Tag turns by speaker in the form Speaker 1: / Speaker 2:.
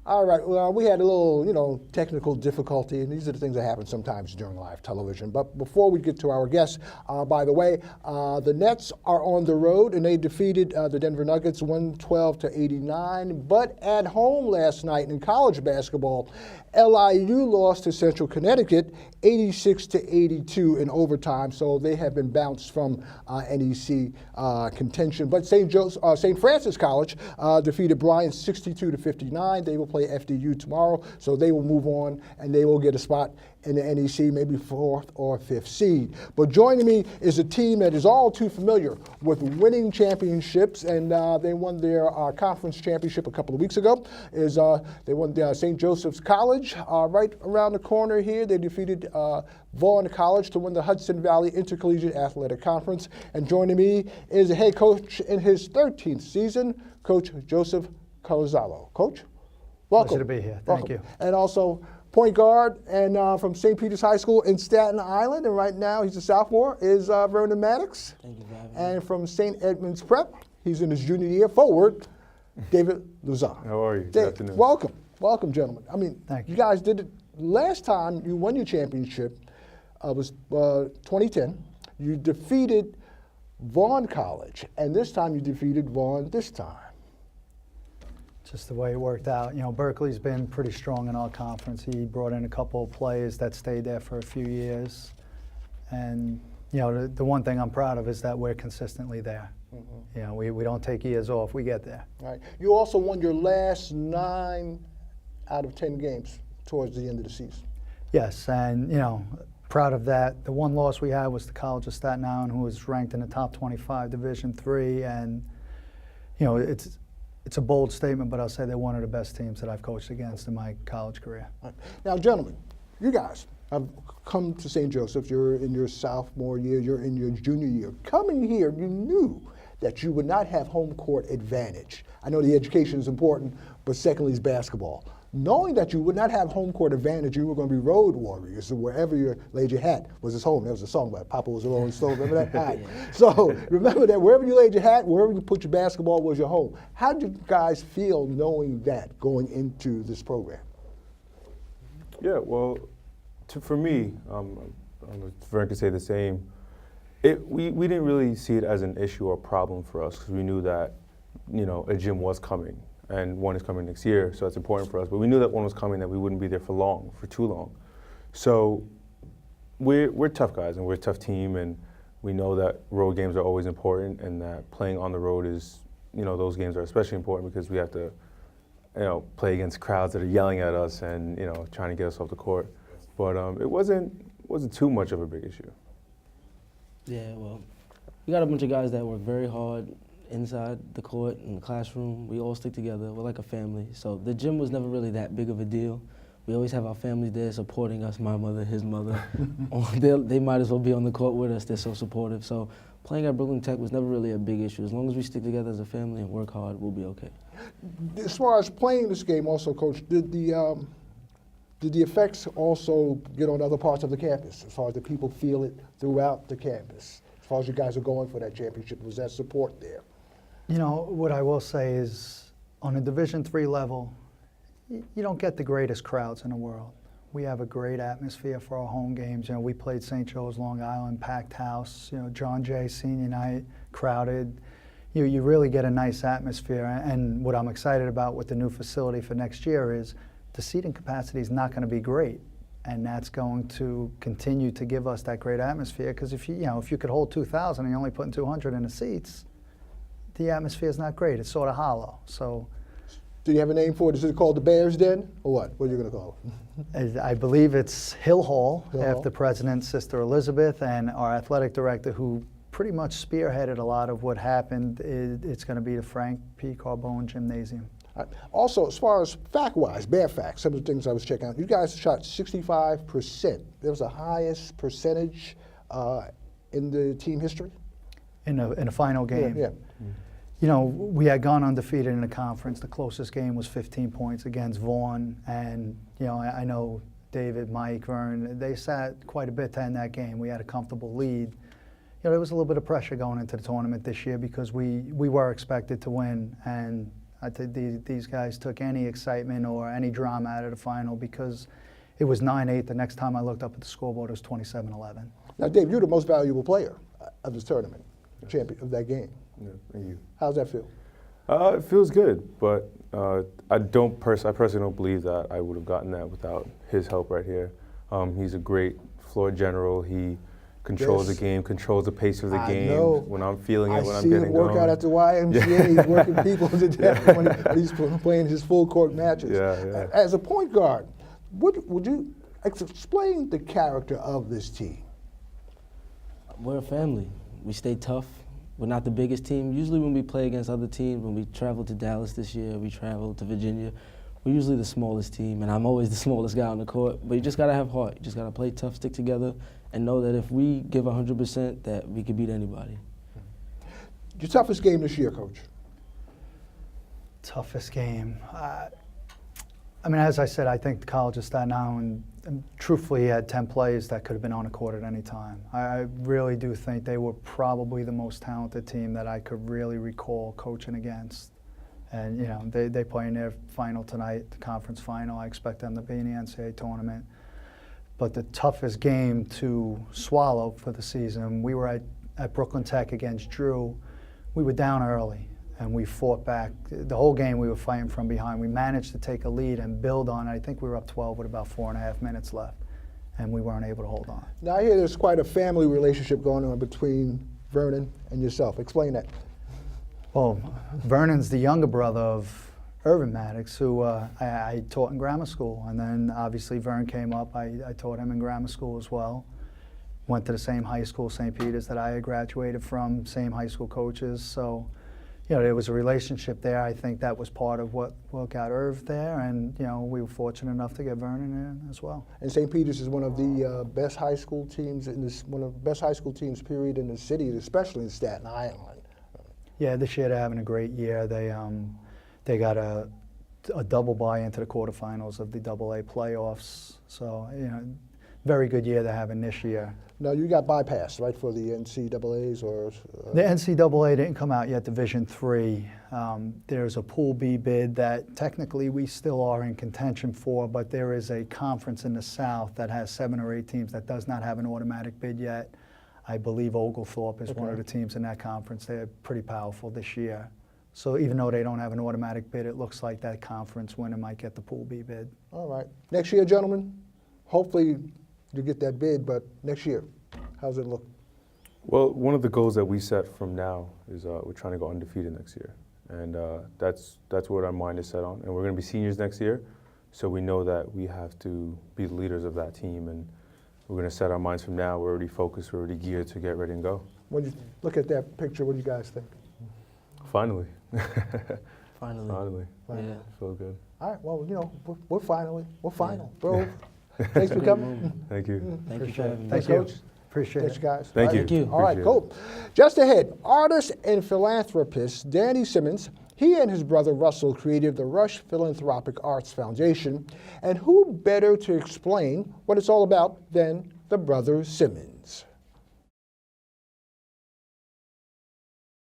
Speaker 1: All right, well, we had a little, technical difficulty, and these are the things that happen sometimes during live television. But before we get to our guests, by the way, the Nets are on the road, and they defeated the Denver Nuggets 112-89. But at home last night in college basketball, LIU lost to Central Connecticut 86-82 in overtime, so they have been bounced from NEC contention. But St. Francis College defeated Bryant 62-59. They will play FDU tomorrow, so they will move on and they will get a spot in the NEC, maybe 4th or 5th seed. But joining me is a team that is all too familiar with winning championships, and they won their conference championship a couple of weeks ago. They won St. Joseph's College right around the corner here. They defeated Vaughan College to win the Hudson Valley Intercollegiate Athletic Conference. And joining me is the head coach in his 13th season, Coach Joseph Cocozello. Coach, welcome.
Speaker 2: Pleasure to be here. Thank you.
Speaker 1: And also point guard and from St. Peter's High School in Staten Island, and right now he's a sophomore, is Vernon Maddox.
Speaker 3: Thank you for having me.
Speaker 1: And from St. Edmund's Prep, he's in his junior year, forward, David Louison.
Speaker 4: How are you? Good afternoon.
Speaker 1: Welcome. Welcome, gentlemen. I mean,
Speaker 2: Thank you.
Speaker 1: you guys did it last time you won your championship, was 2010. You defeated Vaughan College, and this time you defeated Vaughan this time.
Speaker 2: Just the way it worked out. Berkeley's been pretty strong in our conference. He brought in a couple of players that stayed there for a few years. And, the one thing I'm proud of is that we're consistently there. Mm-hmm. We don't take years off. We get there.
Speaker 1: All right. You also won your last 9 out of 10 games towards the end of the season.
Speaker 2: Yes, and, proud of that. The one loss we had was the College of Staten Island, who was ranked in the top 25 Division III. And, it's a bold statement, but I'll say they're one of the best teams that I've coached against in my college career.
Speaker 1: Right. Now, gentlemen, you guys have come to St. Joseph's. You're in your sophomore year. You're in your junior year. Coming here, you knew that you would not have home court advantage. I know the education is important, but secondly is basketball. Knowing that you would not have home court advantage, you were going to be road warriors. So wherever you laid your hat was his home. There was a song about Papa was a Rolling Stone. Remember that? Right. So remember that wherever you laid your hat, wherever you put your basketball was your home. How did you guys feel knowing that going into this program?
Speaker 4: Yeah, well, for me, Vern could say the same. We didn't really see it as an issue or problem for us because we knew that, a gym was coming. And one is coming next year, so that's important for us. But we knew that one was coming, that we wouldn't be there for too long. So we're tough guys, and we're a tough team, and we know that road games are always important, and that playing on the road is, those games are especially important because we have to, play against crowds that are yelling at us and, trying to get us off the court. But it wasn't too much of a big issue.
Speaker 3: Yeah, well, we got a bunch of guys that work very hard inside the court, in the classroom. We all stick together. We're like a family. So the gym was never really that big of a deal. We always have our families there supporting us, my mother, his mother. They might as well be on the court with us. They're so supportive. So playing at Brooklyn Tech was never really a big issue. As long as we stick together as a family and work hard, we'll be okay.
Speaker 1: As far as playing this game also, Coach, did the effects also get on other parts of the campus, as far as the people feel it throughout the campus? As far as you guys are going for that championship, was that support there?
Speaker 2: What I will say is, on a Division III level, you don't get the greatest crowds in the world. We have a great atmosphere for our home games. We played St. Joe's, Long Island, packed house. John Jay senior night, crowded. You really get a nice atmosphere. And what I'm excited about with the new facility for next year is the seating capacity is not going to be great, and that's going to continue to give us that great atmosphere. Because if you could hold 2,000 and you're only putting 200 in the seats, the atmosphere is not great. It's sort of hollow. So,
Speaker 1: do you have a name for it? Is it called the Bears Den, or what? What are you going to call
Speaker 2: it? I believe it's Hill Hall, after President Sister Elizabeth, and our athletic director, who pretty much spearheaded a lot of what happened. It's going to be the Frank P. Carbone Gymnasium.
Speaker 1: Also, as far as fact-wise, bare facts, some of the things I was checking out, you guys shot 65%. That was the highest percentage in the team history?
Speaker 2: In the final game.
Speaker 1: Yeah.
Speaker 2: We had gone undefeated in the conference. The closest game was 15 points against Vaughan. And, I know David, Mike, Vern, they sat quite a bit to end that game. We had a comfortable lead. There was a little bit of pressure going into the tournament this year because we were expected to win. And I think these guys took any excitement or any drama out of the final because it was 9-8. The next time I looked up at the scoreboard, it was 27-11.
Speaker 1: Now, Dave, you're the most valuable player of this tournament, champion of that game.
Speaker 4: Yeah, thank you.
Speaker 1: How's that feel?
Speaker 4: It feels good, but I personally don't believe that I would have gotten that without his help right here. He's a great floor general. He controls
Speaker 1: Yes.
Speaker 4: the game, controls the pace of the
Speaker 1: I
Speaker 4: game.
Speaker 1: know.
Speaker 4: When I'm feeling it, when I'm
Speaker 1: I see
Speaker 4: getting
Speaker 1: him work
Speaker 4: going.
Speaker 1: out at the YMCA. He's working people to death when he's playing his full court matches.
Speaker 4: Yeah.
Speaker 1: As a point guard, would you explain the character of this team?
Speaker 3: We're a family. We stay tough. We're not the biggest team. Usually when we play against other teams, when we travel to Dallas this year, we travel to Virginia, we're usually the smallest team, and I'm always the smallest guy on the court. But you just got to have heart. You just got to play tough, stick together, and know that if we give 100%, that we can beat anybody.
Speaker 1: Your toughest game this year, Coach?
Speaker 2: Toughest game. I mean, as I said, I think the College of Staten Island, truthfully, had 10 players that could have been on the court at any time. I really do think they were probably the most talented team that I could really recall coaching against. And, you know, they play in their final tonight, the conference final. I expect them to be in the NCAA tournament. But the toughest game to swallow for the season, we were at Brooklyn Tech against Drew. We were down early, and we fought back. The whole game we were fighting from behind. We managed to take a lead and build on it. I think we were up 12 with about 4.5 minutes left, and we weren't able to hold on.
Speaker 1: Now, I hear there's quite a family relationship going on between Vernon and yourself. Explain that.
Speaker 2: Well, Vernon's the younger brother of Vernon Maddox, who I taught in grammar school. And then obviously Vern came up. I taught him in grammar school as well. Went to the same high school, St. Peter's, that I had graduated from, same high school coaches. So, you know, there was a relationship there. I think that was part of what got Irv there. And, you know, we were fortunate enough to get Vernon in as well.
Speaker 1: And St. Peter's is one of the best high school teams one of the best high school teams, period, in the city, especially in Staten Island.
Speaker 2: Yeah, this year they're having a great year. They got a double bye into the quarterfinals of the AA playoffs. So, you know, very good year they're having this year.
Speaker 1: Now, you got bypassed, right, for the NCAAs or?
Speaker 2: The NCAA didn't come out yet, Division III. There's a Pool B bid that technically we still are in contention for, but there is a conference in the South that has 7 or 8 teams that does not have an automatic bid yet. I believe Oglethorpe is one of the teams in that conference. They're pretty powerful this year. So even though they don't have an automatic bid, it looks like that conference winner might get the Pool B bid.
Speaker 1: All right. Next year, gentlemen, hopefully you get that bid, but next year, how's it look?
Speaker 4: Well, one of the goals that we set from now is we're trying to go undefeated next year. And that's what our mind is set on. And we're going to be seniors next year, so we know that we have to be the leaders of that team. And we're going to set our minds from now. We're already focused. We're already geared to get ready and go.
Speaker 1: When you look at that picture, what do you guys think?
Speaker 4: Finally.
Speaker 3: Finally. Yeah.
Speaker 4: Feel good.
Speaker 1: All right, well, you know, we're final. Bro, thanks for coming.
Speaker 4: Thank you.
Speaker 3: Thank you for having me.
Speaker 1: Thanks,
Speaker 2: Thank you.
Speaker 1: Coach.
Speaker 2: Appreciate
Speaker 1: Thanks,
Speaker 2: it.
Speaker 1: guys.
Speaker 4: Thank
Speaker 1: All
Speaker 4: you.
Speaker 1: right.
Speaker 3: Thank you.
Speaker 1: All right,
Speaker 4: Appreciate
Speaker 1: cool. Just ahead, artist and philanthropist Danny Simmons, he and his brother Russell created the Rush Philanthropic Arts Foundation. And who better to explain what it's all about than the brother Simmons?